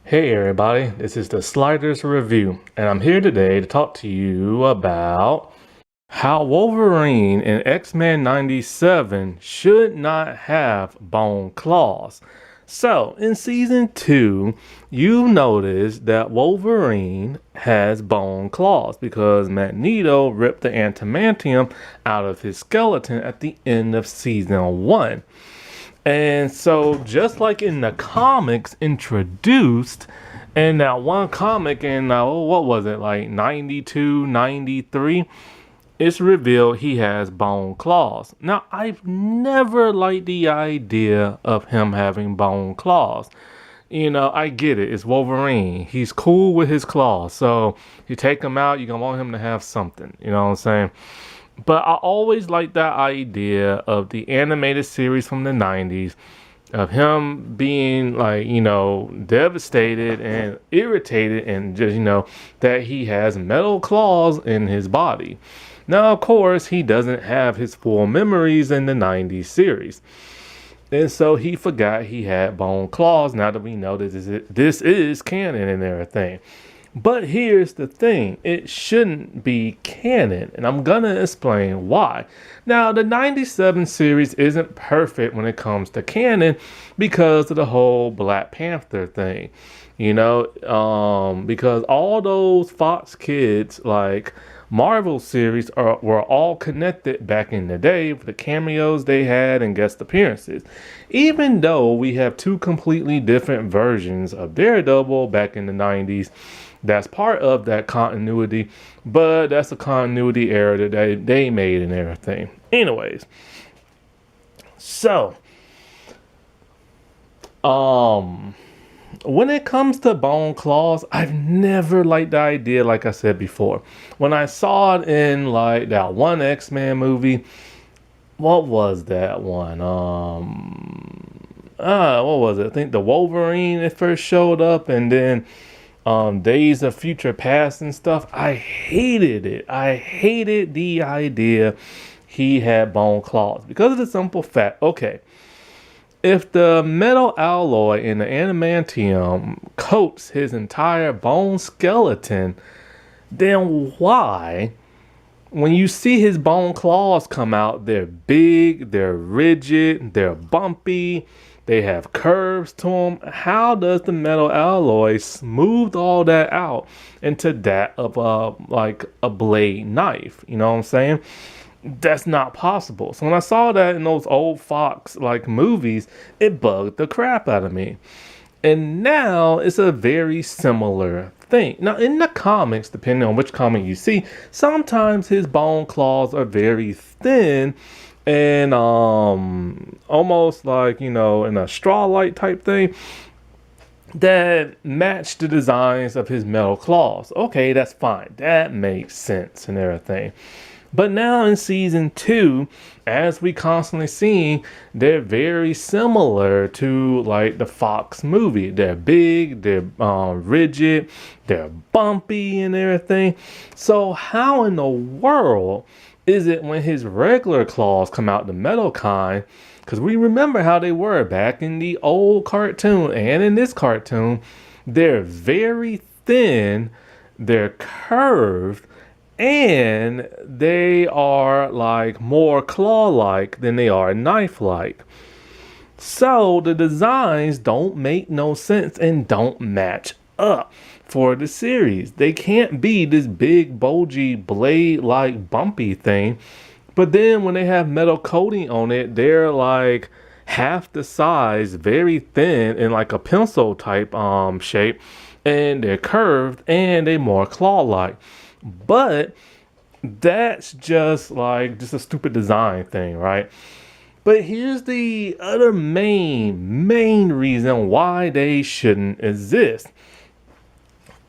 Hey everybody, this is the Sliders Review, and I'm here today to talk to you about how Wolverine in X-Men 97 should not have bone claws. So, in Season 2, you notice that Wolverine has bone claws because Magneto ripped the adamantium out of his skeleton at the end of Season 1. And so, just like in the comics introduced, in that one comic in, what was it, like 92, 93, it's revealed he has bone claws. Now, I've never liked the idea of him having bone claws. You know, I get it. It's Wolverine. He's cool with his claws. So, you take him out, you're going to want him to have something. You know what I'm saying? But I always liked that idea of the animated series from the 90s of him being like, devastated and irritated and just, that he has metal claws in his body. Now, of course, he doesn't have his full memories in the 90s series. And so he forgot he had bone claws now that we know this is canon and everything. But here's the thing, it shouldn't be canon, and I'm gonna explain why. Now, the 97 series isn't perfect when it comes to canon because of the whole Black Panther thing. Because all those Fox kids, like Marvel series, were all connected back in the day with the cameos they had and guest appearances. Even though we have two completely different versions of Daredevil back in the 90s, that's part of that continuity, but that's a continuity error that they made and everything. Anyways, so when it comes to bone claws, I've never liked the idea, like I said before. When I saw it in like that one X-Men movie, what was that one? What was it? I think the Wolverine it first showed up, and then Days of Future Past and stuff. I hated it. I hated the idea he had bone claws because of the simple fact, okay, if the metal alloy in the adamantium coats his entire bone skeleton, then why, when you see his bone claws come out, they're big, they're rigid, they're bumpy, they have curves to them. How does the metal alloy smooth all that out into that of a blade knife? You know what I'm saying? That's not possible. So when I saw that in those old Fox movies, it bugged the crap out of me. And now it's a very similar thing. Now in the comics, depending on which comic you see, sometimes his bone claws are very thin and almost like, in a straw light type thing that match the designs of his metal claws. Okay, that's fine. That makes sense and everything. But now in Season 2, as we constantly see, they're very similar to like the Fox movie. They're big, they're rigid, they're bumpy and everything. So how in the world is it when his regular claws come out, the metal kind? Because we remember how they were back in the old cartoon and in this cartoon. They're very thin, they're curved, and they are like more claw-like than they are knife-like. So the designs don't make no sense and don't match up for the series. They can't be this big, bulgy, blade-like bumpy thing. But then when they have metal coating on it, they're like half the size, very thin, in like a pencil type shape, and they're curved and they're more claw-like. But that's just a stupid design thing, right? But here's the other main reason why they shouldn't exist.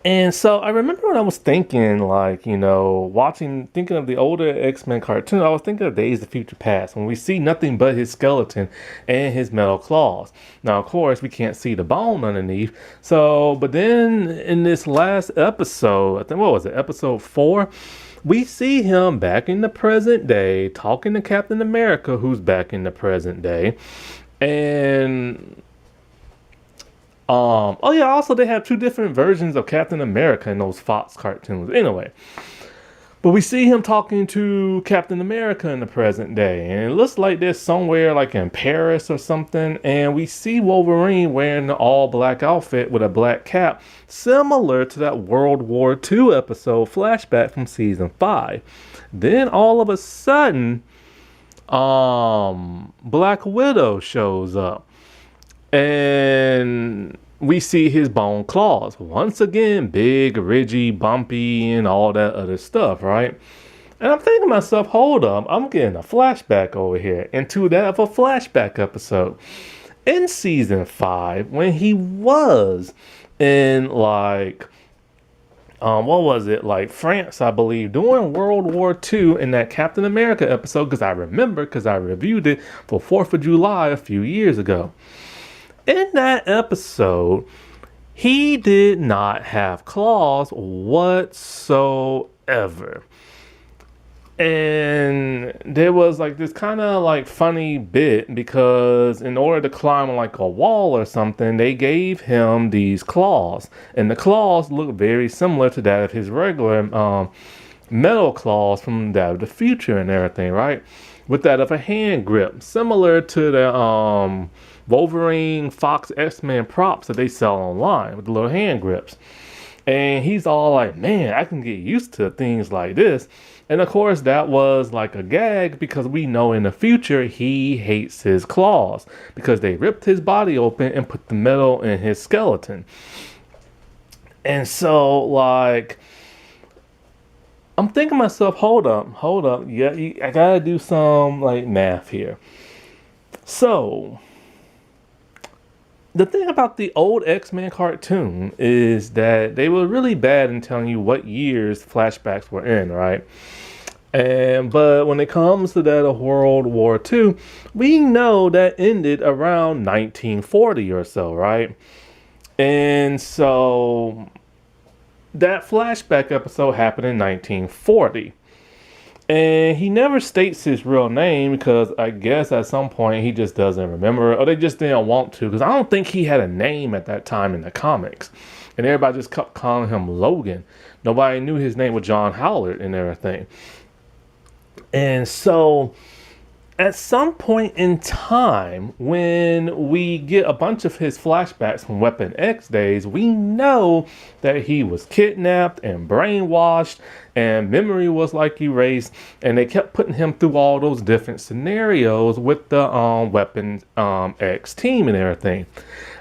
And so I remember when I was thinking, thinking of the older X-Men cartoon, I was thinking of Days of Future Past, when we see nothing but his skeleton and his metal claws. Now, of course, we can't see the bone underneath. So, but then in this last episode, I think, what was it, episode 4? We see him back in the present day, talking to Captain America, who's back in the present day. And Oh yeah, also they have two different versions of Captain America in those Fox cartoons. Anyway, but we see him talking to Captain America in the present day, and it looks like they're somewhere like in Paris or something. And we see Wolverine wearing the all black outfit with a black cap, similar to that World War II episode flashback from season 5. Then all of a sudden, Black Widow shows up, and we see his bone claws. Once again, big, ridgy, bumpy, and all that other stuff, right? And I'm thinking to myself, hold up, I'm getting a flashback over here into that of a flashback episode. In season 5, when he was in like what was it, like France, I believe, during World War II in that Captain America episode, because I remember, because I reviewed it for 4th of July a few years ago. In that episode, he did not have claws whatsoever. And there was like this kind of like funny bit, because in order to climb like a wall or something, they gave him these claws. And the claws look very similar to that of his regular metal claws from that of the future and everything, right? With that of a hand grip, similar to the Wolverine Fox X-Men props that they sell online with the little hand grips. And he's all like, man, I can get used to things like this. And of course, that was like a gag, because we know in the future he hates his claws, because they ripped his body open and put the metal in his skeleton. And so, like, I'm thinking to myself, hold up. Yeah, I gotta do some like math here. So, the thing about the old X-Men cartoon is that they were really bad in telling you what years flashbacks were in, right? But when it comes to that of World War II, we know that ended around 1940 or so, right? And so that flashback episode happened in 1940. And he never states his real name, because I guess at some point he just doesn't remember it, or they just didn't want to, because I don't think he had a name at that time in the comics. And everybody just kept calling him Logan. Nobody knew his name was John Howard and everything. And so at some point in time, when we get a bunch of his flashbacks from Weapon X days, we know that he was kidnapped and brainwashed, and memory was like erased, and they kept putting him through all those different scenarios with the Weapon X team and everything.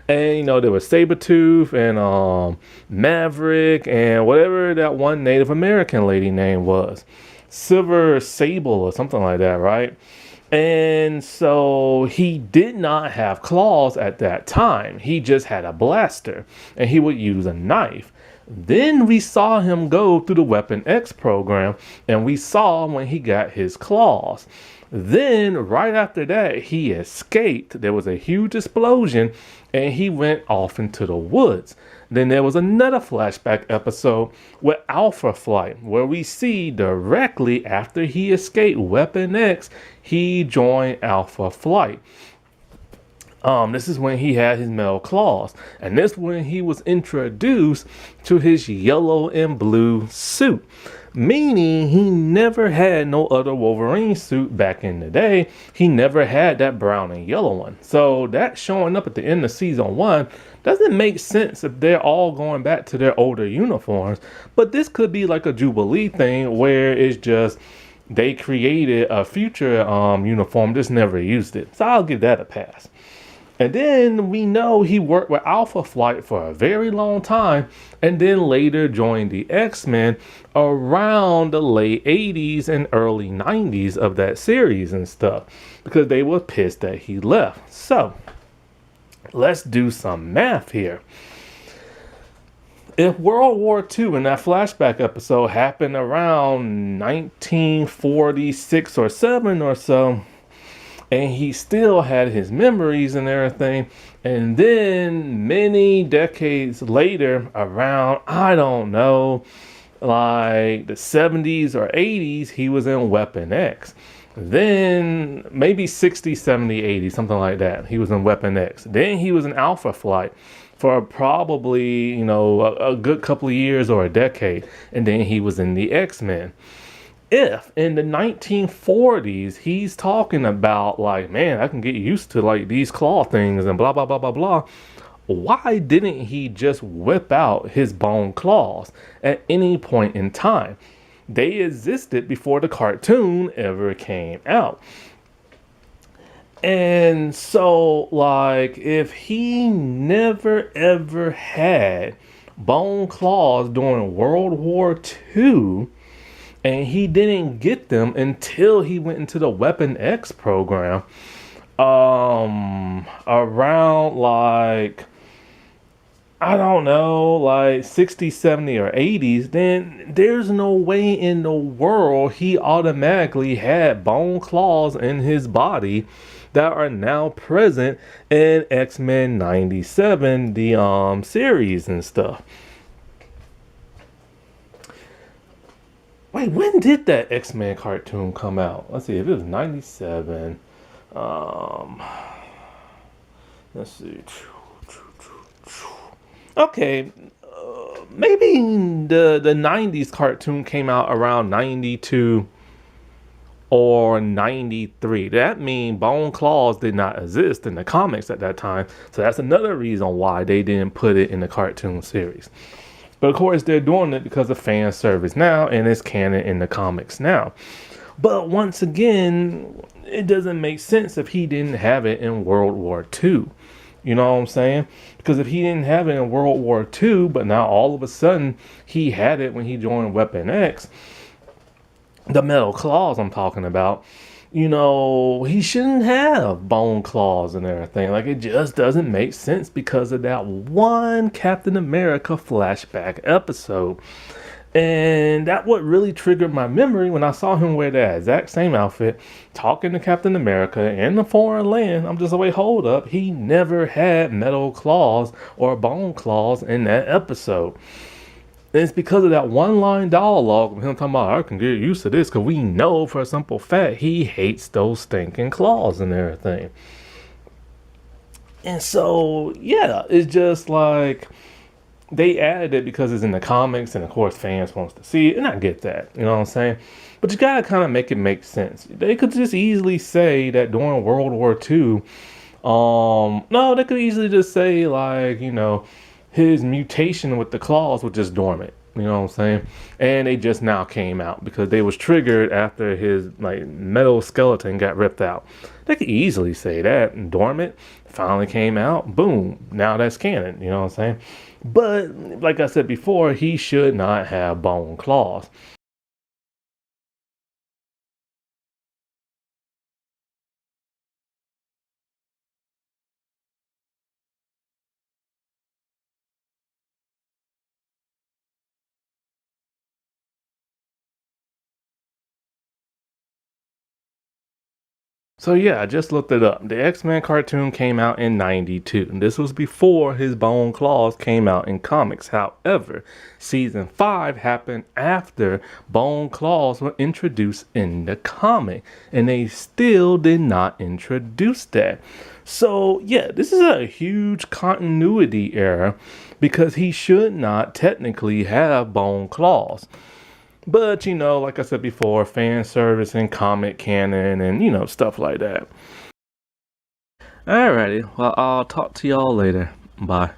And, you know, there was Sabretooth and Maverick and whatever that one Native American lady name was. Silver Sable or something like that, right? And so he did not have claws at that time. He just had a blaster, and he would use a knife. Then we saw him go through the Weapon X program, and we saw when he got his claws. Then right after that, he escaped. There was a huge explosion, and he went off into the woods. Then there was another flashback episode with Alpha Flight, where we see directly after he escaped Weapon X, he joined Alpha Flight. This is when he had his metal claws, and this when he was introduced to his yellow and blue suit, meaning he never had no other Wolverine suit back in the day. He never had that brown and yellow one. So that showing up at the end of season 1 doesn't make sense if they're all going back to their older uniforms. But this could be like a Jubilee thing, where it's just they created a future uniform, just never used it. So I'll give that a pass. And then we know he worked with Alpha Flight for a very long time, and then later joined the X-Men around the late 80s and early 90s of that series and stuff, because they were pissed that he left. So let's do some math here. If World War II in that flashback episode happened around 1946 or 7 or so, and he still had his memories and everything, and then many decades later, around, I don't know, like the 70s or 80s, he was in Weapon X. Then maybe 60, 70, 80, something like that. He was in Weapon X. Then he was in Alpha Flight for probably, a good couple of years or a decade. And then he was in the X-Men. If in the 1940s he's talking about like, man, I can get used to like these claw things and blah, blah, blah, blah, blah. Why didn't he just whip out his bone claws at any point in time? They existed before the cartoon ever came out. And so, like, if he never ever had bone claws during World War II, and he didn't get them until he went into the Weapon X program, around like, I don't know, like 60, 70, or 80s, then there's no way in the world he automatically had bone claws in his body that are now present in X-Men 97, the series and stuff. Wait, when did that X-Men cartoon come out? Let's see, if it was 97, let's see. Okay, maybe the 90s cartoon came out around 92 or 93. That means bone claws did not exist in the comics at that time. So that's another reason why they didn't put it in the cartoon series. But of course, they're doing it because of fan service now, and it's canon in the comics now. But once again, it doesn't make sense if he didn't have it in World War II. You know what I'm saying? Because if he didn't have it in World War II, but now all of a sudden he had it when he joined Weapon X, the metal claws I'm talking about, he shouldn't have bone claws and everything. Like, it just doesn't make sense because of that one Captain America flashback episode. And that what really triggered my memory when I saw him wear that exact same outfit, talking to Captain America in a foreign land. I'm just like, wait, hold up. He never had metal claws or bone claws in that episode. And it's because of that one line dialogue of him talking about, I can get used to this, because we know for a simple fact he hates those stinking claws and everything. And so, yeah, it's just like, they added it because it's in the comics, and of course fans wants to see it, and I get that, you know what I'm saying? But you gotta kind of make it make sense. They could just easily say that during World War II, no, they could easily just say like, his mutation with the claws was just dormant, you know what I'm saying? And they just now came out because they was triggered after his like metal skeleton got ripped out. They could easily say that, and dormant finally came out, boom, now that's canon, you know what I'm saying? But like I said before, he should not have bone claws. So yeah, I just looked it up. The X-Men cartoon came out in 92. And this was before his bone claws came out in comics. However, season 5 happened after bone claws were introduced in the comic. And they still did not introduce that. So yeah, this is a huge continuity error because he should not technically have bone claws. But, like I said before, fan service and comic canon and, stuff like that. Alrighty, well, I'll talk to y'all later. Bye.